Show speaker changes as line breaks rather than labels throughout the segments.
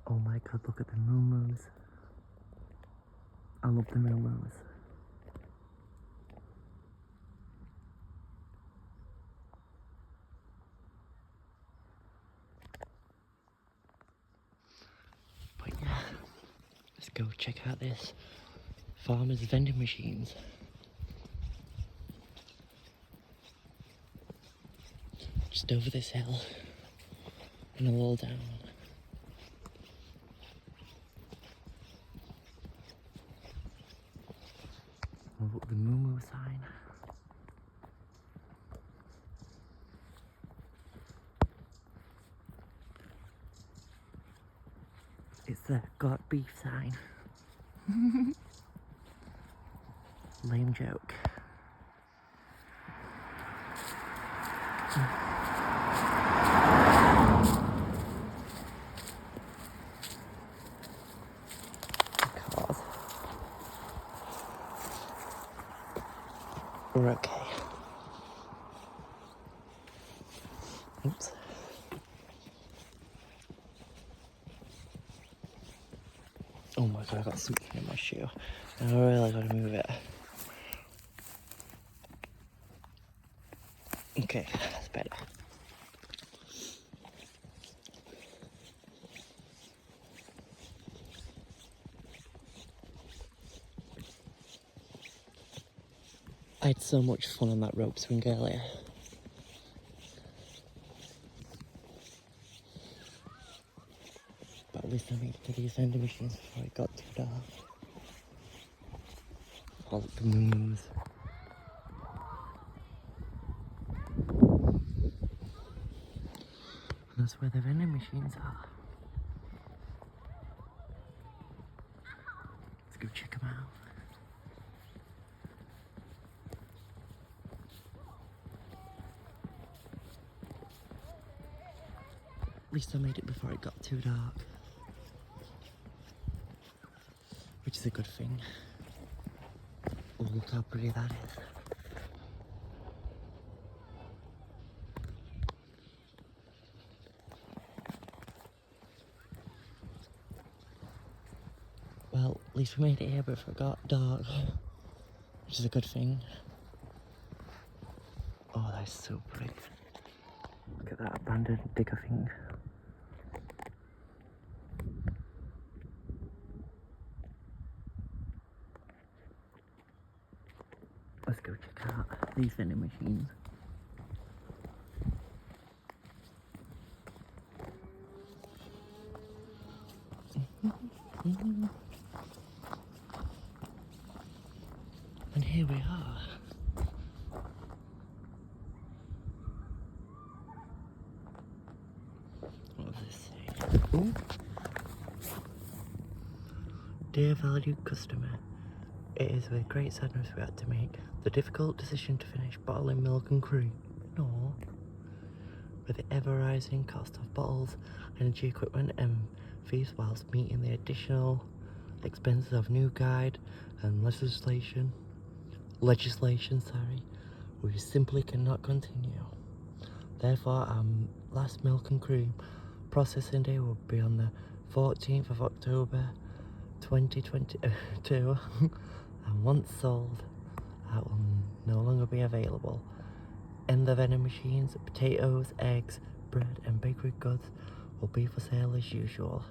Oh my god, look at the moo-moos. I love the moo-moos. But yeah, let's go check out this farmer's vending machines. Just over this hill and a little down. Oh, look, the moo-moo sign. It's the got beef sign. Lame joke. Cars. We're okay. Oops. Oh my god, I got something in my shoe. I really gotta move it. Okay, that's better. I had so much fun on that rope swing earlier. But at least I made it to these vending machines before it got too dark. All the moo-moos. And that's where the vending machines are. Let's go check them out. At least I made it before it got too dark. Which is a good thing. Oh, look how pretty that is. Well, at least we made it here before it got dark. Which is a good thing. Oh, that's so pretty. Look at that abandoned digger thing. Let's go check out these vending machines. And here we are. What does this say? Ooh. Dear valued customer, it is with great sadness we had to make the difficult decision to finish bottling milk and cream. No. With the ever-rising cost of bottles, energy equipment and fees whilst meeting the additional expenses of new guide and legislation, we simply cannot continue. Therefore, our last milk and cream processing day will be on the 14th of October 2022 and once sold, that will no longer be available. In the vending machines, potatoes, eggs, bread and bakery goods will be for sale as usual.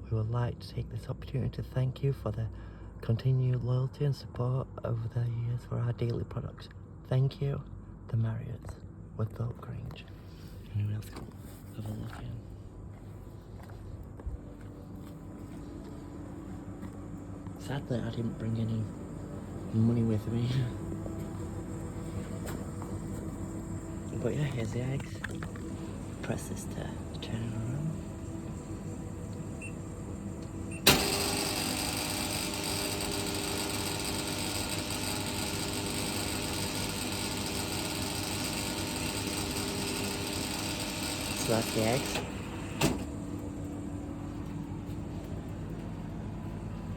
We would like to take this opportunity to thank you for the continued loyalty and support over the years for our daily products. Thank you, the Marriotts, with Oak Grange. Anyone else can have a look in? Sadly, I didn't bring any money with me. But yeah, here's the eggs. Press this to turn it around. So that's the eggs.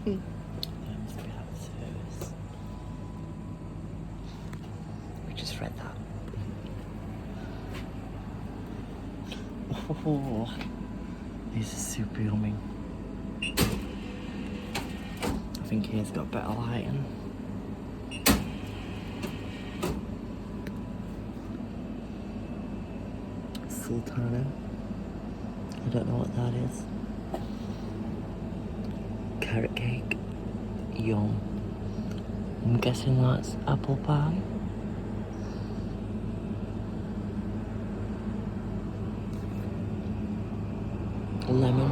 That must be out of service. We just read that. Oh, This is super yummy. I think here's got better lighting. Sultana. I don't know what that is. Carrot cake. Yum. I'm guessing that's apple pie. Lemon.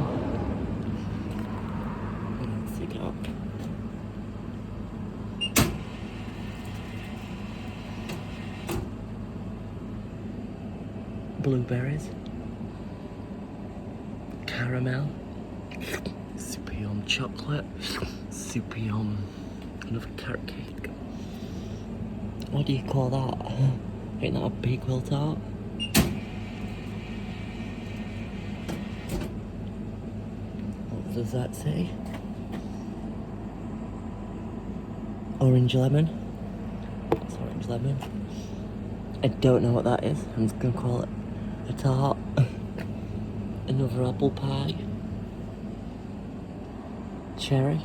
Let's take it up. Blueberries. Caramel. Super yum. Chocolate. Super yum. Another carrot cake. What do you call that? Ain't that a bakewell tart? What does that say? Orange lemon. It's orange lemon. I don't know what that is. I'm just gonna call it a tart. Another apple pie. Cherry.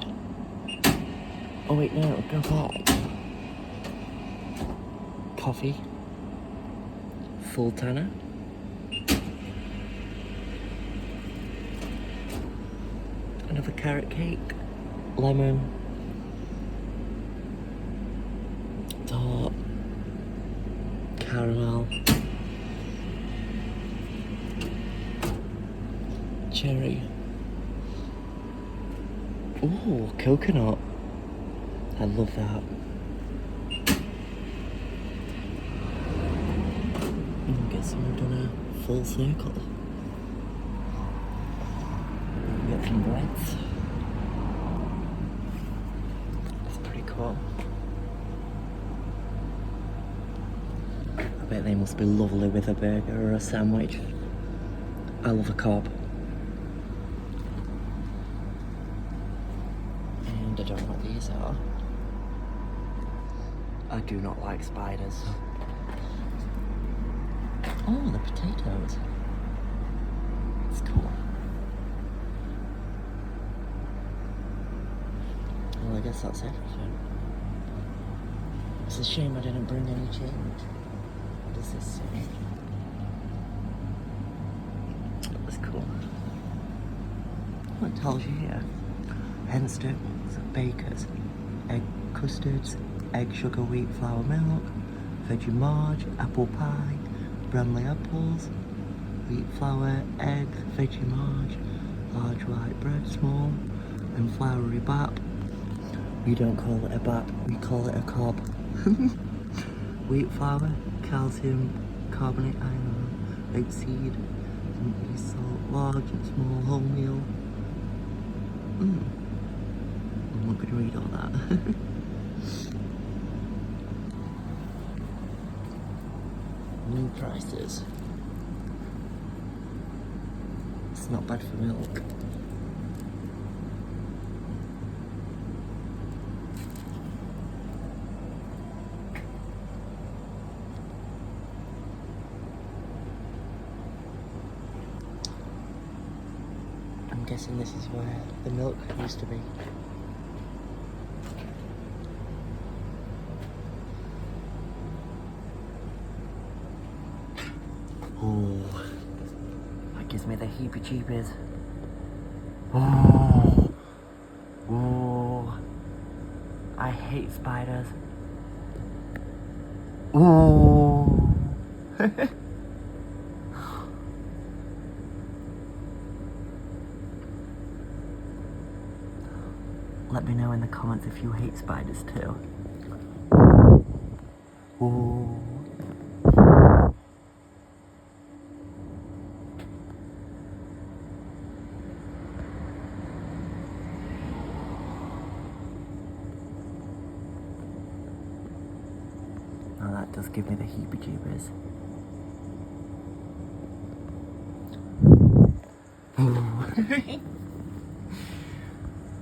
Oh wait, no, go back. Coffee. Sultana. Another carrot cake. Lemon. Tart. Caramel. Cherry. Ooh, coconut. I love that. I guess we've done a full circle. We got some breads. That's pretty cool. I bet they must be lovely with a burger or a sandwich. I love a cob. And I don't know what these are. I do not like spiders. Oh, the potatoes. It's cool. Well, I guess that's everything. It's a shame I didn't bring any change. What does this say? That's cool. What tells you here? Hen sticks, bakers, egg custards, egg, sugar, wheat, flour, milk, veggie marge, apple pie, Bramley apples, wheat flour, eggs, veggie marge, large white bread, small, and floury bap. We don't call it a bap, we call it a cob. Wheat flour, calcium, carbonate iron, oat seed, some yeast salt, large and small wholemeal. I'm not going to read all that. New prices. It's not bad for milk. I'm guessing this is where the milk used to be. Oh, that gives me the heebie-jeebies. Oh, oh, I hate spiders. Oh. Let me know in the comments if you hate spiders too. Oh. Now that does give me the heebie-jeebies.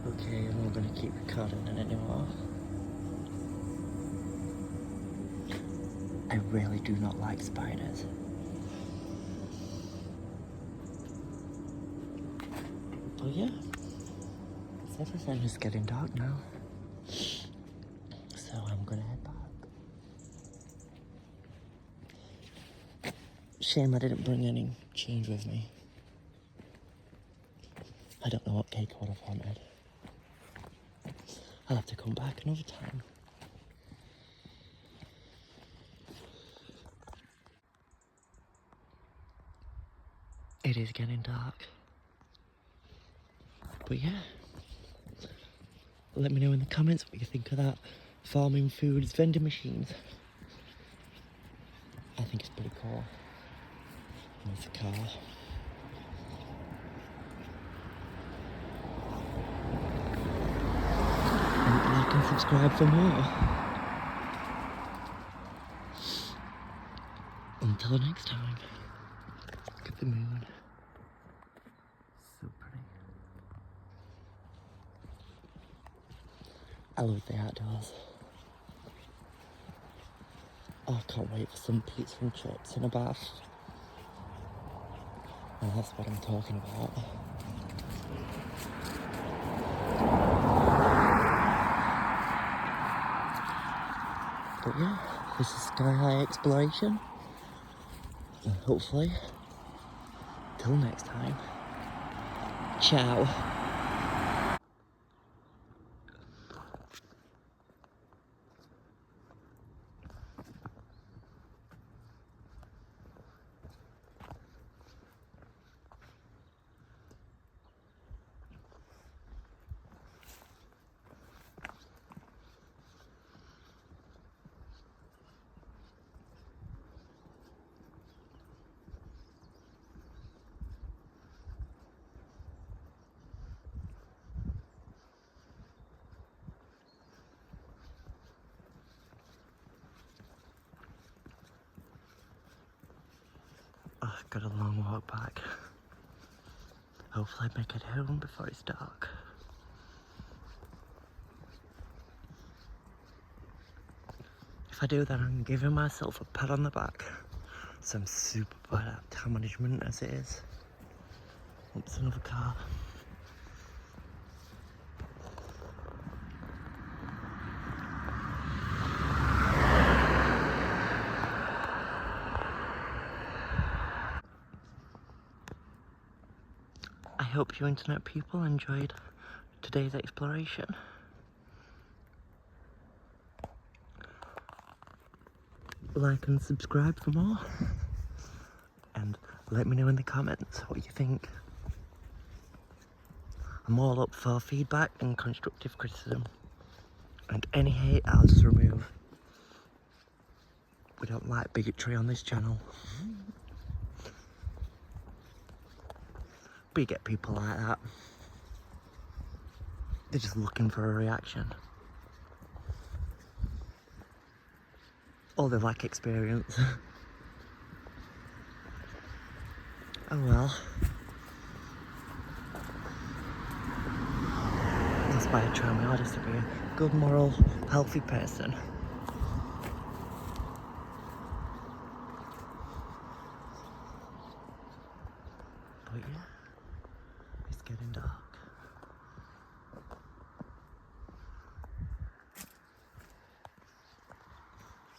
Okay, I'm not going to keep recording it anymore. I really do not like spiders. But yeah, it's everything is getting dark now. So I'm gonna head back. Shame I didn't bring any change with me. I don't know what cake I would have wanted. I'll have to come back another time. It is getting dark. But yeah, let me know in the comments what you think of that farming foods vending machines. I think it's pretty cool. There's a car. And like and subscribe for more. Until next time. Look at the moon. So pretty. I love the outdoors. Oh, I can't wait for some pizza and chips and a bath. Well, that's what I'm talking about. But yeah, this is Sky High Exploration. And hopefully, till next time. Ciao. Oh, I've got a long walk back. Hopefully I make it home before it's dark. If I do, then I'm giving myself a pat on the back. So I'm super bad at time management as it is. Oops, another car. I hope you internet people enjoyed today's exploration. Like and subscribe for more. And let me know in the comments what you think. I'm all up for feedback and constructive criticism. And any hate I'll just remove. We don't like bigotry on this channel. But you get people like that. They're just looking for a reaction. Or they lack experience. Oh well. That's why I try my hardest to be a good, moral, healthy person. But yeah, it's getting dark.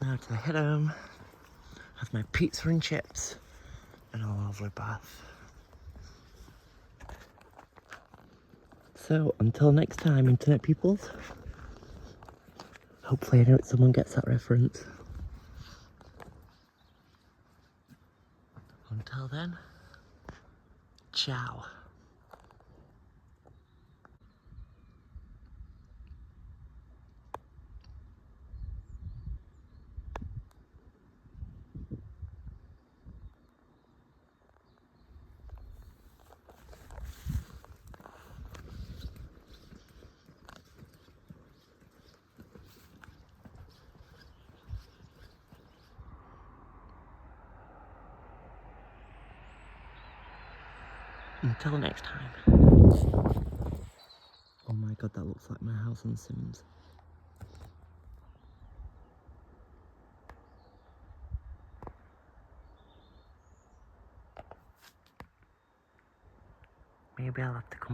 Now to head home, have my pizza and chips, and a lovely bath. So, until next time, internet peoples. Hopefully someone gets that reference. Until then, ciao. Until next time. Oh my god, that looks like my house on Sims. Maybe I'll have to come